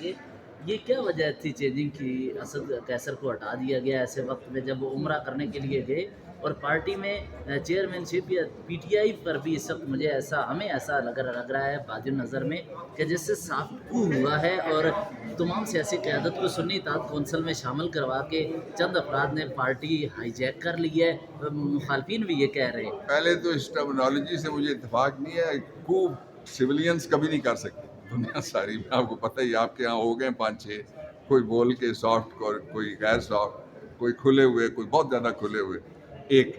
دیجیے یہ کیا وجہ تھی چینجنگ کی؟ اسد کیسر کو ہٹا دیا گیا ایسے وقت میں جب وہ عمرہ کرنے کے لیے گئے، اور پارٹی میں چیئرمین شپ یا پی ٹی آئی پر بھی اس وقت مجھے ایسا ہمیں ایسا لگ رہا ہے بادی نظر میں کہ جس سے سافٹ کو ہوا ہے، اور تمام سیاسی قیادت کو سنی اتحاد کونسل میں شامل کروا کے چند افراد نے پارٹی ہائی جیک کر لی ہے، مخالفین بھی یہ کہہ رہے ہیں۔ پہلے تو اس ٹرمنالوجی سے مجھے اتفاق نہیں ہے، خوب سویلینز کبھی نہیں کر سکتے دنیا ساری میں، آپ کو پتہ ہی آپ کے ہاں ہو گئے 5-6، کوئی بول کے سافٹ، کوئی غیر سافٹ، کوئی کھلے ہوئے، کوئی بہت زیادہ کھلے ہوئے۔ ایک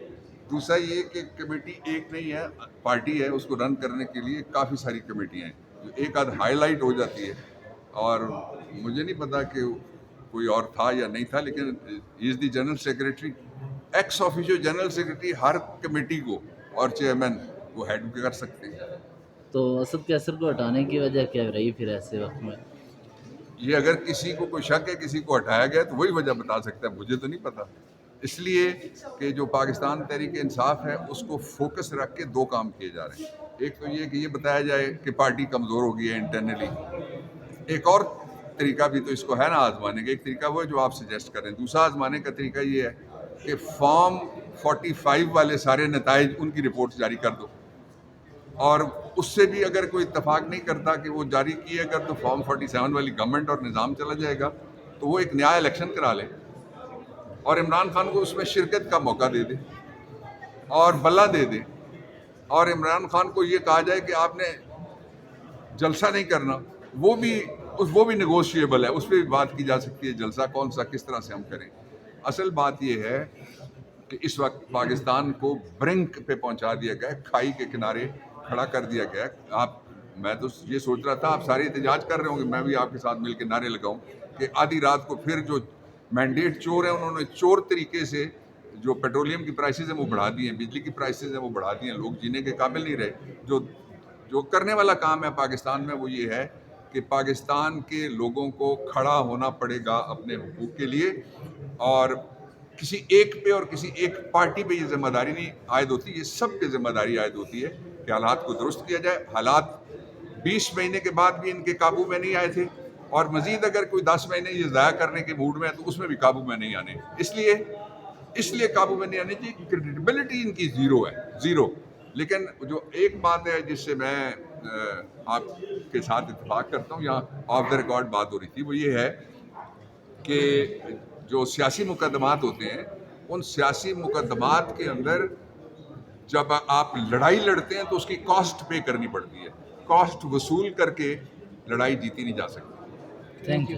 دوسرا یہ کہ کمیٹی ایک نہیں ہے، پارٹی ہے، اس کو رن کرنے کے لیے کافی ساری کمیٹیاں ہیں جو ایک آدھ ہائی لائٹ ہو جاتی ہے، اور مجھے نہیں پتا کہ کوئی اور تھا یا نہیں تھا، لیکن as the general secretary, ex officio general secretary ہر کمیٹی کو اور چیئرمین وہ ہیڈ کر سکتے ہیں۔ تو اسد کیسر کو ہٹانے کی وجہ کیا رہی پھر ایسے وقت میں؟ یہ اگر کسی کو کوئی شک ہے کسی کو ہٹایا گیا تو وہی وجہ بتا سکتا ہے، مجھے تو نہیں پتا، اس لیے کہ جو پاکستان تحریک انصاف ہے اس کو فوکس رکھ کے دو کام کیے جا رہے ہیں۔ ایک تو یہ کہ یہ بتایا جائے کہ پارٹی کمزور ہو گئی ہے انٹرنلی، ایک اور طریقہ بھی تو اس کو ہے نا آزمانے کا، ایک طریقہ وہ ہے جو آپ سجیسٹ کریں، دوسرا آزمانے کا طریقہ یہ ہے کہ فارم 45 والے سارے نتائج ان کی رپورٹ جاری کر دو، اور اس سے بھی اگر کوئی اتفاق نہیں کرتا کہ وہ جاری کیے اگر تو فارم 47 والی گورنمنٹ اور نظام چلا جائے گا، تو وہ ایک نیا الیکشن کرا لے اور عمران خان کو اس میں شرکت کا موقع دے دے اور بلہ دے دے، اور عمران خان کو یہ کہا جائے کہ آپ نے جلسہ نہیں کرنا، وہ بھی نیگوشیبل ہے، اس پہ بھی بات کی جا سکتی ہے، جلسہ کون سا کس طرح سے ہم کریں۔ اصل بات یہ ہے کہ اس وقت پاکستان کو برنک پہ پہنچا دیا گیا ہے، کھائی کے کنارے کھڑا کر دیا گیا ہے۔ میں تو یہ سوچ رہا تھا آپ سارے احتجاج کر رہے ہوں گے، میں بھی آپ کے ساتھ مل کے نعرے لگاؤں کہ آدھی رات کو پھر جو مینڈیٹ چور ہیں انہوں نے چور طریقے سے جو پیٹرولیم کی پرائسز ہیں وہ بڑھا دی ہیں، بجلی کی پرائسز ہیں وہ بڑھا دی ہیں، لوگ جینے کے قابل نہیں رہے۔ جو کرنے والا کام ہے پاکستان میں وہ یہ ہے کہ پاکستان کے لوگوں کو کھڑا ہونا پڑے گا اپنے حقوق کے لیے، اور کسی ایک پہ اور کسی ایک پارٹی پہ یہ ذمہ داری نہیں عائد ہوتی، یہ سب پہ ذمہ داری عائد ہوتی ہے کہ حالات کو درست کیا جائے۔ حالات 20 مہینے کے بعد بھی ان کے قابو میں نہیں آئے تھے، اور مزید اگر کوئی 10 مہینے یہ ضائع کرنے کے موڈ میں ہے تو اس میں بھی قابو میں نہیں آنے، اس لیے قابو میں نہیں آنے چاہیے، کریڈیبلٹی ان کی زیرو ہے، زیرو۔ لیکن جو ایک بات ہے جس سے میں آپ کے ساتھ اتفاق کرتا ہوں، یہاں آف دا ریکارڈ بات ہو رہی تھی، وہ یہ ہے کہ جو سیاسی مقدمات ہوتے ہیں ان سیاسی مقدمات کے اندر جب آپ لڑائی لڑتے ہیں تو اس کی کاسٹ پے کرنی پڑتی ہے، کاسٹ وصول کر کے لڑائی جیتی نہیں جا سکتی۔ Thank you.